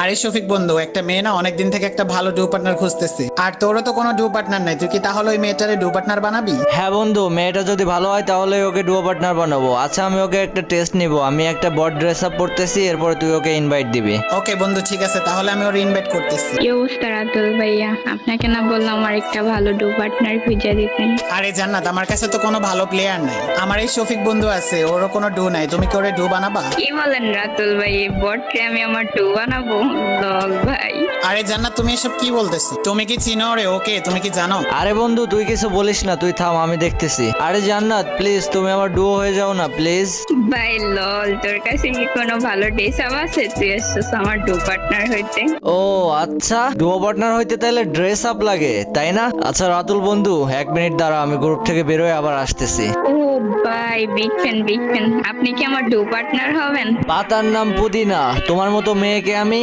আরে শফিক বন্ধু, একটা মেয়ে না অনেকদিন থেকে একটা ভালো ডু পার্টনার খুঁজতেছে, আর তোরও তো কোনো ডু পার্টনার নাই। তুই কি তাহলে ওই মেয়েটারে ডু পার্টনার বানাবি? হ্যাঁ বন্ধু, মেয়েটা যদি ভালো হয় তাহলে ওকে ডুও পার্টনার বানাবো। আচ্ছা, আমি ওকে একটা টেস্ট নিব। আমি একটা বড ড্রেস আপ পরতেছি, এরপরে তুই ওকে ইনভাইট দিবি। ওকে বন্ধু, ঠিক আছে, তাহলে আমি ওর ইনভাইট করতেছি। কি অবস্থা রাতুল ভাইয়া? আপনাকে না বললাম আমার একটা ভালো ডু পার্টনার খুঁজে দিতেন? আরে জান্নাত, আমার কাছে তো কোনো ভালো প্লেয়ার নাই। আমার এই শফিক বন্ধু আছে, ওরও কোনো ডু নাই। তুমি কি ওরে ডু বানাবা? কি বলেন রাতুল ভাই, এই বটকে আমি আমার ডু বানাবো? লল ভাই। আরে জান্নাত, তুমি এসব কি বলতেছো? তুমি কি চিনো ওরে? ওকে তুমি কি জানো? আরে বন্ধু, তুই কিছু বলিস না, তুই থাম, আমি দেখতেছি। আরে জান্নাত, প্লিজ তুমি আমার ডুও হয়ে যাও না প্লিজ। ভাই লল, তোর কাছে কি কোনো ভালো ড্রেস আপ আছে? তুই এসছিস আমার ডু পার্টনার হইতে? ও আচ্ছা, ডুও পার্টনার হইতে তাহলে ড্রেস আপ লাগে, তাই না? আচ্ছা রাতুল বন্ধু, 1 মিনিট দাঁড়া, আমি গ্রুপ থেকে বেরোয় আবার আসতেছি। ও ভাই, বিগ ফ্যান বিগ ফ্যান। আপনি কি আমার ডু পার্টনার হবেন? পাতার নাম পুদিনা, তোমার মতো মেয়েকে আমি